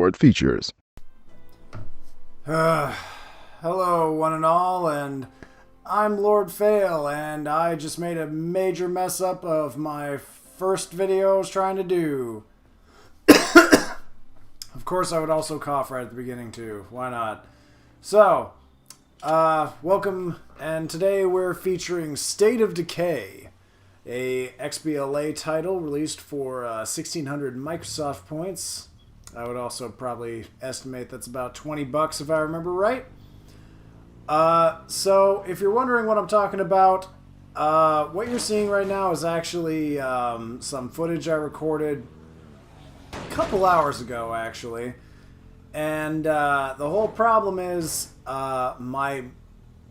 Discord features. Hello, one and all, and I'm Lord Fail, and I just made a major mess up of my first video I was trying to do. Of course, I would also cough right at the beginning, too. Why not? So, welcome, and today we're featuring State of Decay, a XBLA title released for 1,600 Microsoft points. I would also probably estimate that's about $20 if I remember right. So, if you're wondering what I'm talking about, what you're seeing right now is actually some footage I recorded a couple hours ago, actually. And the whole problem is my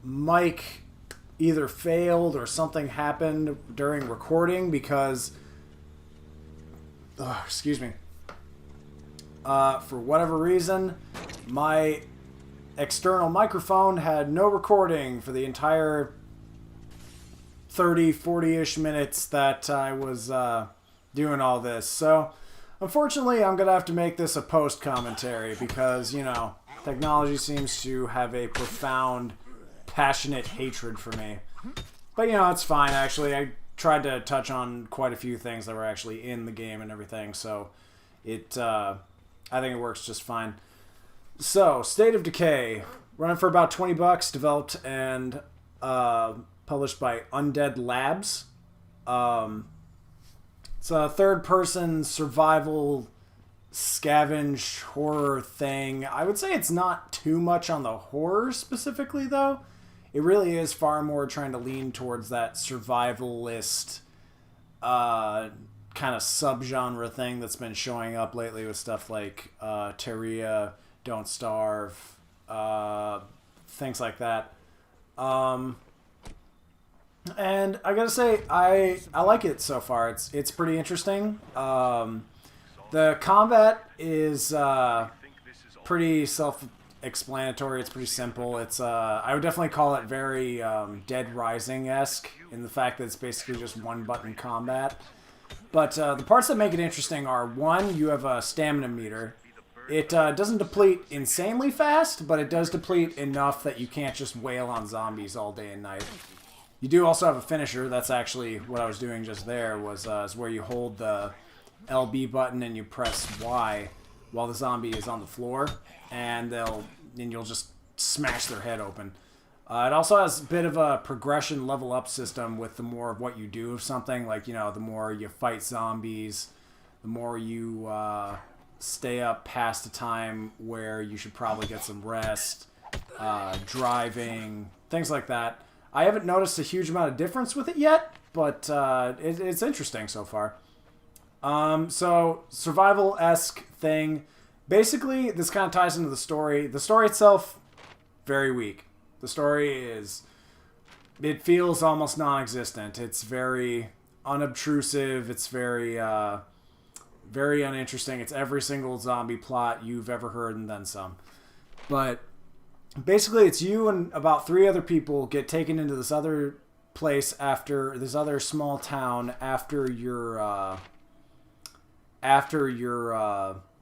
mic either failed or something happened during recording because... excuse me. For whatever reason, my external microphone had no recording for the entire 30, 40-ish minutes that I was doing all this. So, unfortunately, I'm going to have to make this a post-commentary because, you know, technology seems to have a profound, passionate hatred for me. But, you know, it's fine, actually. I tried to touch on quite a few things that were actually in the game and everything, so I think it works just fine. So, State of Decay, running for about $20, developed and published by Undead Labs. It's a third-person survival scavenge horror thing. I would say it's not too much on the horror specifically, though. It really is far more trying to lean towards that survivalist kind of subgenre thing that's been showing up lately with stuff like Terraria, Don't Starve, things like that. And I gotta say, I like it so far. It's pretty interesting. The combat is pretty self-explanatory. It's pretty simple. It's I would definitely call it very Dead Rising-esque in the fact that it's basically just one-button combat. But the parts that make it interesting are, one, you have a stamina meter. It doesn't deplete insanely fast, but it does deplete enough that you can't just wail on zombies all day and night. You do also have a finisher. That's actually what I was doing just there, was where you hold the LB button and you press Y while the zombie is on the floor, and you'll just smash their head open. It also has a bit of a progression level up system with the more of what you do of something. Like, you know, the more you fight zombies, the more you stay up past a time where you should probably get some rest, driving, things like that. I haven't noticed a huge amount of difference with it yet, but it's interesting so far. So, survival-esque thing. Basically, this kind of ties into the story. The story itself, very weak. The story it feels almost non-existent. It's very unobtrusive. It's very very uninteresting. It's every single zombie plot you've ever heard and then some. But basically, it's you and about 3 other people get taken into this other place after this other small town after your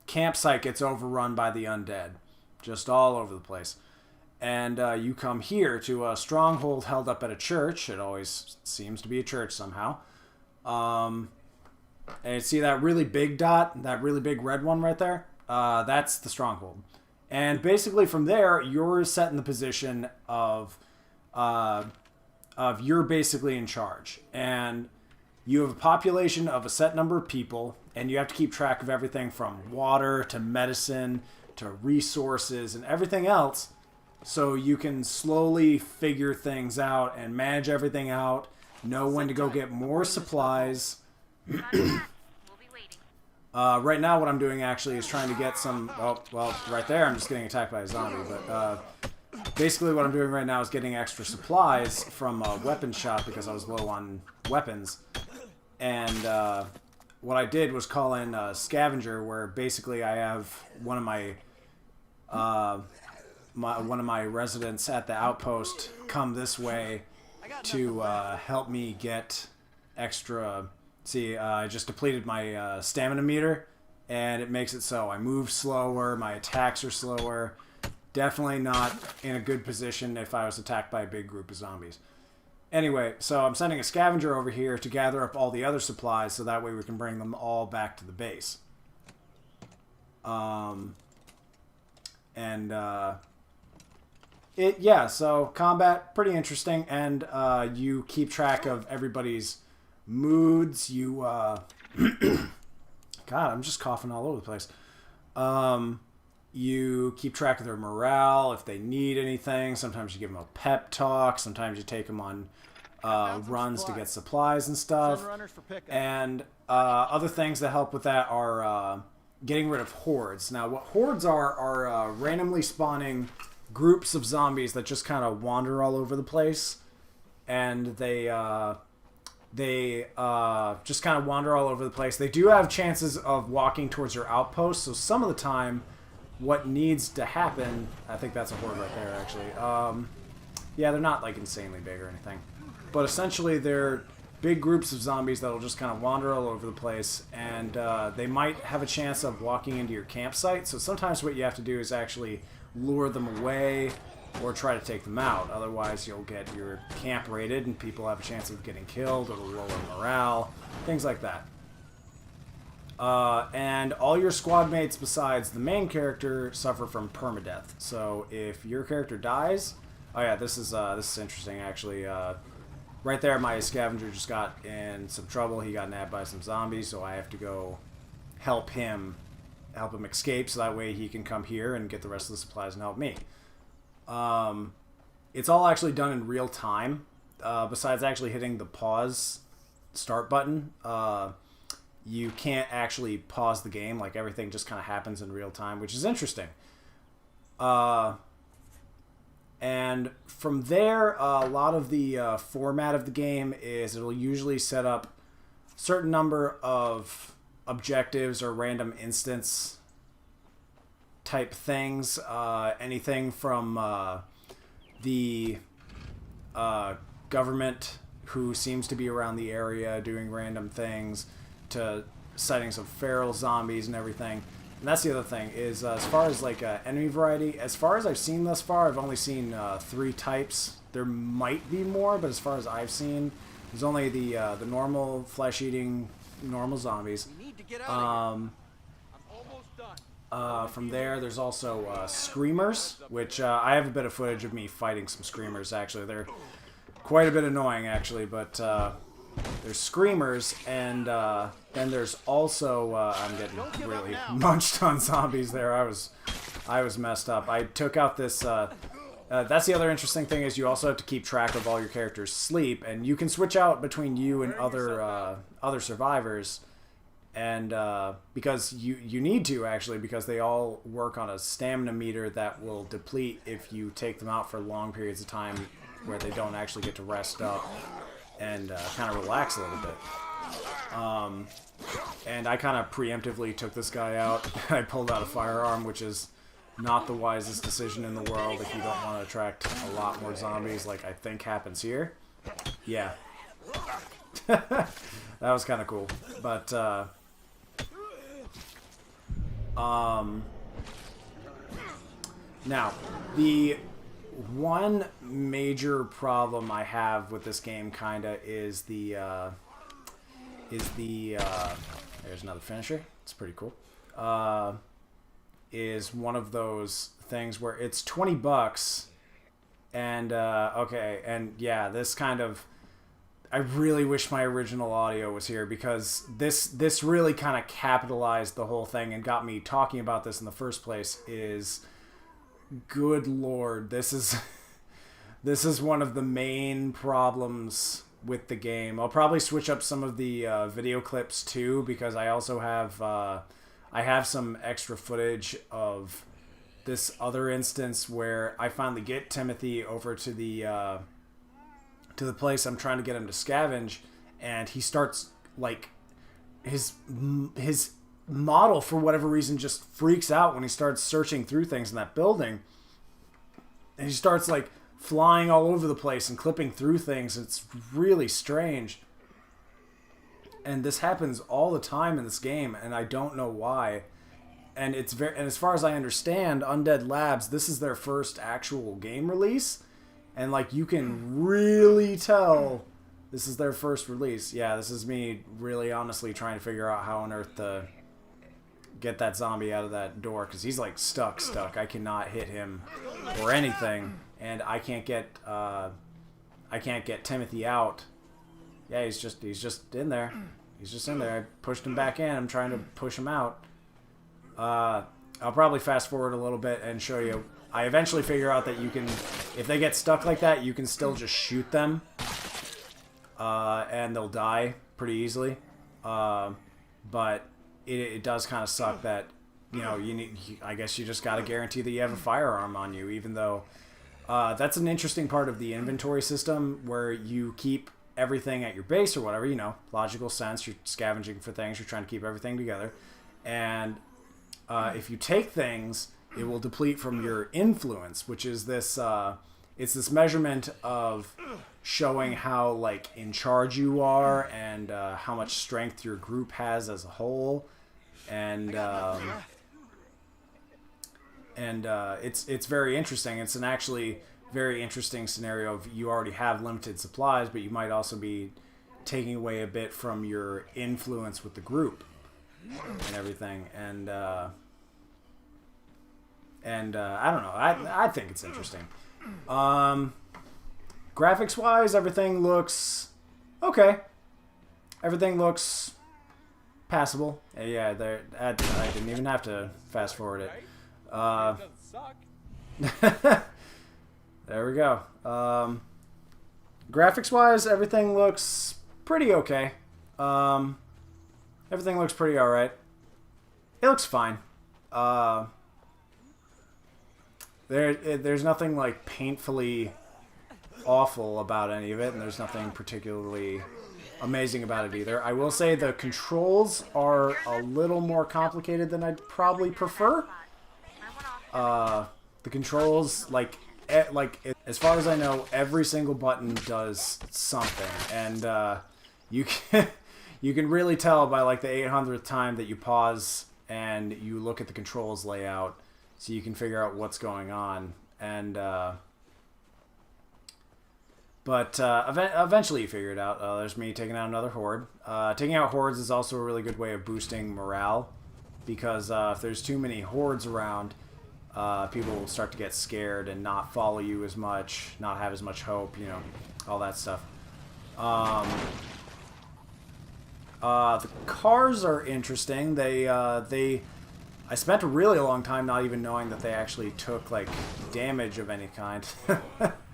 campsite gets overrun by the undead, just all over the place. And you come here to a stronghold held up at a church. It always seems to be a church somehow. And you see that really big dot, that really big red one right there? That's the stronghold. And basically from there, you're set in the position of you're basically in charge. And you have a population of a set number of people, and you have to keep track of everything from water to medicine to resources and everything else, so you can slowly figure things out and manage everything out, know when to go get more supplies. Right now what I'm doing actually is trying to get some... Oh, well, right there I'm just getting attacked by a zombie, but basically what I'm doing right now is getting extra supplies from a weapon shop because I was low on weapons. And what I did was call in Scavenger, where basically I have one of my residents at the outpost come this way to help me get extra. See, I just depleted my stamina meter, and it makes it so I move slower, my attacks are slower. Definitely not in a good position if I was attacked by a big group of zombies. Anyway, so I'm sending a scavenger over here to gather up all the other supplies so that way we can bring them all back to the base. So combat, pretty interesting, and you keep track of everybody's moods. God, I'm just coughing all over the place. You keep track of their morale, if they need anything. Sometimes you give them a pep talk. Sometimes you take them on runs to get supplies and stuff. And other things that help with that are getting rid of hordes. Now, what hordes are randomly spawning groups of zombies that just kind of wander all over the place. And they just kind of wander all over the place. They do have chances of walking towards your outpost, so some of the time what needs to happen... I think that's a horde right there, actually. Yeah, they're not, like, insanely big or anything. But essentially, they're big groups of zombies that'll just kind of wander all over the place, and they might have a chance of walking into your campsite, so sometimes what you have to do is actually lure them away or try to take them out. Otherwise, you'll get your camp raided, and people have a chance of getting killed, it'll lower morale, things like that. And all your squad mates besides the main character suffer from permadeath. So if your character dies... Oh yeah, this is interesting actually. Right there, my scavenger just got in some trouble. He got nabbed by some zombies, so I have to go help him escape, so that way he can come here and get the rest of the supplies and help me. It's all actually done in real time. Besides actually hitting the pause start button, you can't actually pause the game. Like, everything just kind of happens in real time, which is interesting. And from there, a lot of the format of the game is it'll usually set up a certain number of objectives or random instance type things. Anything from the government, who seems to be around the area doing random things, to sightings of feral zombies and everything. And that's the other thing, is as far as like enemy variety, as far as I've seen thus far, I've only seen 3 types. There might be more, but as far as I've seen, there's only the normal flesh-eating normal zombies. From there, there's also screamers, which I have a bit of footage of me fighting some screamers. Actually, they're quite a bit annoying, actually, but there's screamers, and then there's also I'm getting really munched on zombies there. I was messed up. I took out this. That's the other interesting thing, is you also have to keep track of all your characters' sleep, and you can switch out between you and other survivors, and because you need to, actually, because they all work on a stamina meter that will deplete if you take them out for long periods of time where they don't actually get to rest up and kind of relax a little bit. And I kind of preemptively took this guy out. I pulled out a firearm, which is not the wisest decision in the world if you don't want to attract a lot more zombies, like I think happens here. Yeah. That was kind of cool. But, now, the one major problem I have with this game, kinda, is there's another finisher. It's pretty cool. Is one of those things where it's $20, and okay, and yeah, this kind of, I really wish my original audio was here, because this really kind of capitalized the whole thing and got me talking about this in the first place. Is, good lord, this is one of the main problems with the game. I'll probably switch up some of the video clips too, because I also have I have some extra footage of this other instance where I finally get Timothy over to the place I'm trying to get him to scavenge, and he starts, like, his model, for whatever reason, just freaks out when he starts searching through things in that building, and he starts, like, flying all over the place and clipping through things. It's really strange. And this happens all the time in this game, and I don't know why. And and as far as I understand, Undead Labs, this is their first actual game release, and like you can really tell this is their first release. Yeah, this is me really honestly trying to figure out how on earth to get that zombie out of that door, because he's like stuck. I cannot hit him or anything, and I can't get Timothy out. Yeah, he's just in there. He's just in there. I pushed him back in. I'm trying to push him out. I'll probably fast forward a little bit and show you. I eventually figure out that you can, if they get stuck like that, you can still just shoot them, and they'll die pretty easily. But it does kind of suck that, you know, I guess you just got to guarantee that you have a firearm on you, even though that's an interesting part of the inventory system where you keep everything at your base or whatever, you know, logical sense. You're scavenging for things. You're trying to keep everything together. And if you take things, it will deplete from your influence, which is this, it's this measurement of showing how, like, in charge you are and how much strength your group has as a whole. And it's very interesting. It's an actually very interesting scenario of you already have limited supplies, but you might also be taking away a bit from your influence with the group and everything. And I don't know. I think it's interesting. Graphics wise, everything looks okay. Everything looks passable. Yeah, I didn't even have to fast forward it. There we go. Graphics wise, everything looks pretty okay. Everything looks pretty alright. It looks fine. There's nothing like painfully awful about any of it, and there's nothing particularly amazing about it either. I will say the controls are a little more complicated than I'd probably prefer. The controls, as far as I know, every single button does something, and you can really tell by like the 800th time that you pause and you look at the controls layout, so you can figure out what's going on. And but eventually you figure it out. There's me taking out another horde. Taking out hordes is also a really good way of boosting morale, because if there's too many hordes around, people will start to get scared and not follow you as much, not have as much hope, you know, all that stuff. The cars are interesting. I spent a really long time not even knowing that they actually took, like, damage of any kind.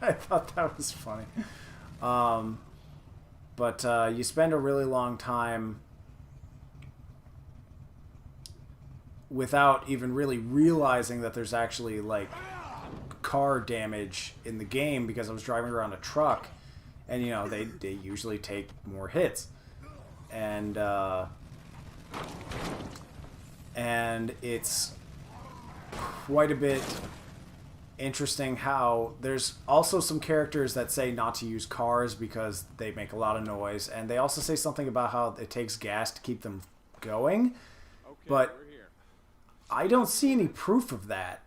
I thought that was funny. But you spend a really long time without even really realizing that there's actually, like, car damage in the game, because I was driving around a truck, and, you know, they usually take more hits. And it's quite a bit interesting how there's also some characters that say not to use cars because they make a lot of noise, and they also say something about how it takes gas to keep them going. Okay, but I don't see any proof of that.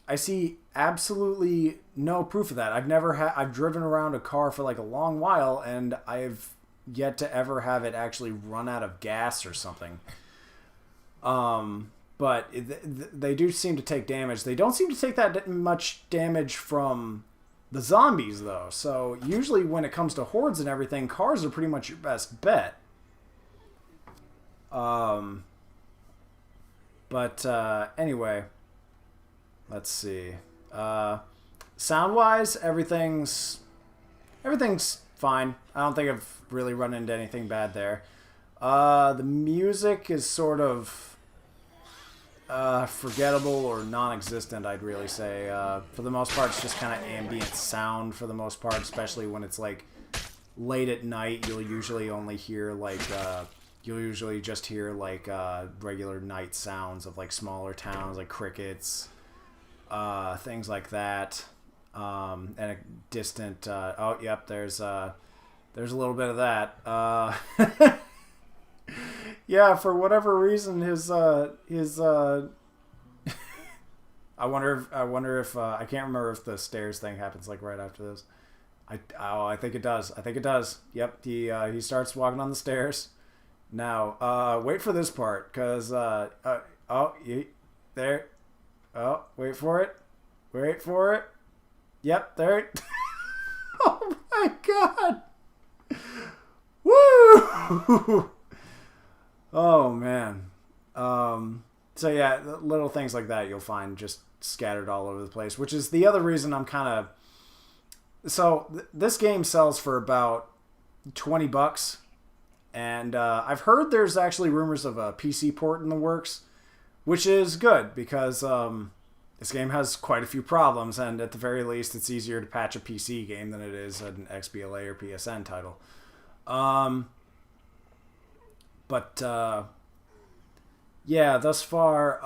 I see absolutely no proof of that. I've driven around a car for like a long while, and I've yet to ever have it actually run out of gas or something. But they do seem to take damage. They don't seem to take that much damage from the zombies, though. So usually when it comes to hordes and everything, cars are pretty much your best bet. Anyway, let's see. Sound-wise, everything's fine. I don't think I've really run into anything bad there. The music is sort of forgettable or non-existent, I'd really say. For the most part, it's just kind of ambient sound for the most part, especially when it's like late at night. You'll usually only hear like regular night sounds of like smaller towns, like crickets, things like that, and a distant. Oh, yep, there's a little bit of that. Yeah, for whatever reason, I wonder if I can't remember if the stairs thing happens like right after this. I think it does. I think it does. Yep. He starts walking on the stairs. Now, wait for this part, cause there. Oh, wait for it. Wait for it. Yep, there. Oh my god. Woo! Oh man. So yeah, little things like that you'll find just scattered all over the place, which is the other reason I'm kind of. So this game sells for about $20, and I've heard there's actually rumors of a PC port in the works, which is good because this game has quite a few problems, and at the very least, it's easier to patch a PC game than it is an XBLA or PSN title. Yeah, thus far,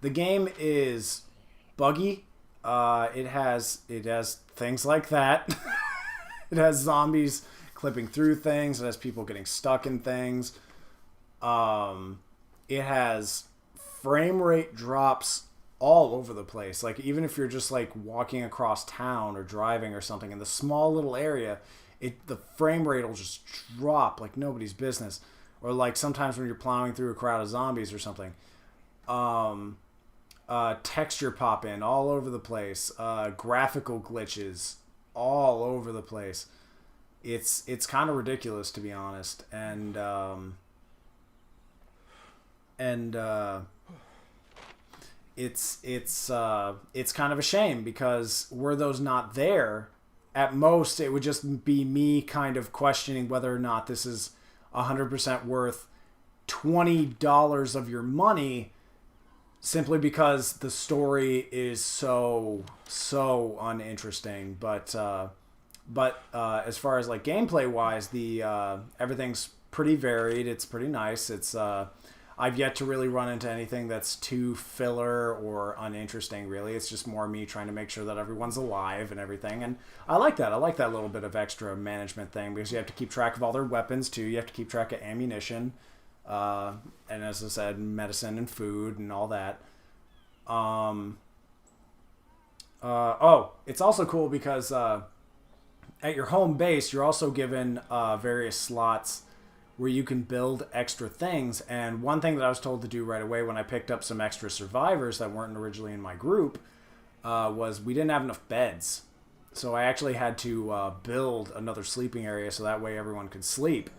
the game is buggy. It has things like that. It has zombies clipping through things. It has people getting stuck in things. It has frame rate drops all over the place. Like, even if you're just like walking across town or driving or something in the small little area, the frame rate will just drop like nobody's business. Or like sometimes when you're plowing through a crowd of zombies or something. Texture pop in all over the place. Graphical glitches all over the place. It's kind of ridiculous, to be honest. And it's kind of a shame, because were those not there, at most it would just be me kind of questioning whether or not this is 100% worth $20 of your money, simply because the story is so uninteresting. But as far as like gameplay wise, the everything's pretty varied. It's pretty nice. It's I've yet to really run into anything that's too filler or uninteresting, really. It's just more me trying to make sure that everyone's alive and everything. And I like that. I like that little bit of extra management thing, because you have to keep track of all their weapons, too. You have to keep track of ammunition. And as I said, medicine and food and all that. It's also cool because at your home base, you're also given various slots where you can build extra things. And one thing that I was told to do right away when I picked up some extra survivors that weren't originally in my group was we didn't have enough beds. So I actually had to build another sleeping area so that way everyone could sleep.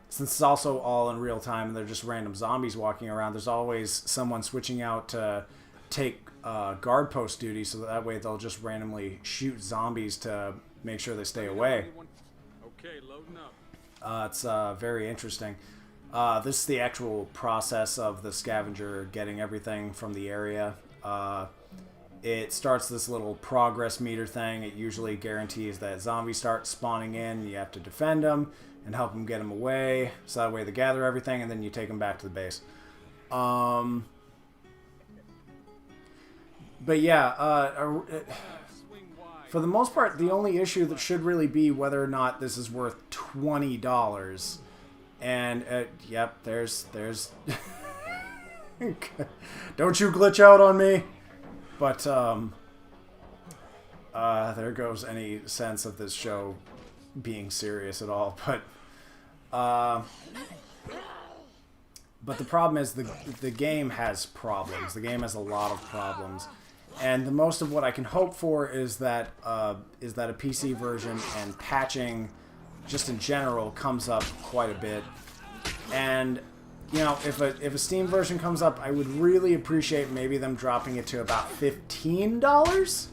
Since it's also all in real time and they're just random zombies walking around, there's always someone switching out to take guard post duty, so that way they'll just randomly shoot zombies to make sure they stay away. Okay, loading up. It's very interesting. This is the actual process of the scavenger getting everything from the area. It starts this little progress meter thing. It usually guarantees that zombies start spawning in. You have to defend them and help them get them away, so that way they gather everything and then you take them back to the base. But yeah, for the most part, the only issue that should really be whether or not this is worth $20. And yep, there's don't you glitch out on me. But there goes any sense of this show being serious at all. But the problem is the game has problems. The game has a lot of problems. And the most of what I can hope for is that a PC version and patching, just in general, comes up quite a bit. And you know, if a Steam version comes up, I would really appreciate maybe them dropping it to about $15.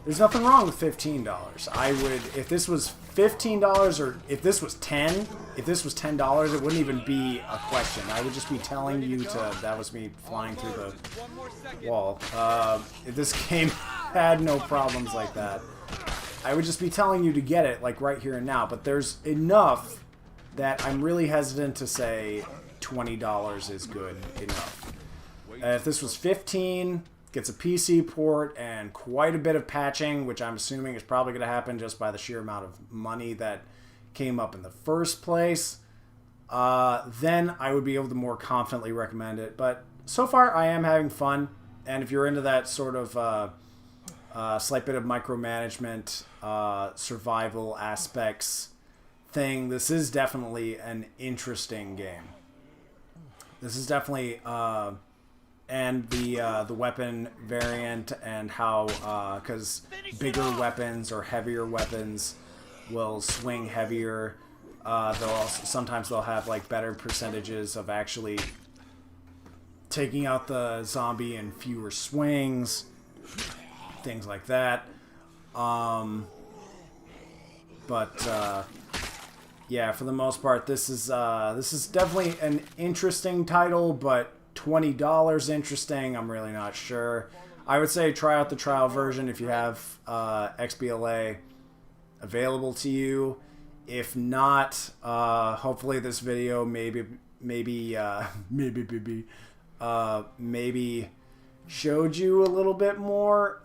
There's nothing wrong with $15. I would, if this was $15 or if this was $10, it wouldn't even be a question. I would just be telling you to, that was me flying through the wall. If this game had no problems like that, I would just be telling you to get it, like right here and now. But there's enough that I'm really hesitant to say $20 is good enough. If this was $15, gets a PC port and quite a bit of patching, which I'm assuming is probably going to happen just by the sheer amount of money that came up in the first place, then I would be able to more confidently recommend it. But so far, I am having fun, and if you're into that sort of slight bit of micromanagement, survival aspects thing, this is definitely an interesting game. This is definitely, and the weapon variant and how, because bigger weapons or heavier weapons will swing heavier. Sometimes they'll have like better percentages of actually taking out the zombie in fewer swings, things like that. Yeah, for the most part, this is definitely an interesting title, but $20 interesting, I'm really not sure. I would say try out the trial version if you have XBLA available to you. If not, hopefully this video maybe showed you a little bit more.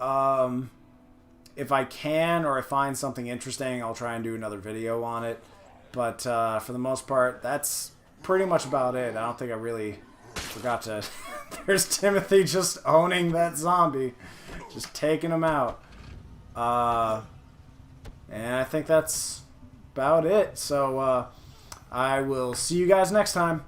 If I can, or I find something interesting, I'll try and do another video on it. But for the most part, that's pretty much about it. I don't think I really forgot to... There's Timothy just owning that zombie. Just taking him out. And I think that's about it. So I will see you guys next time.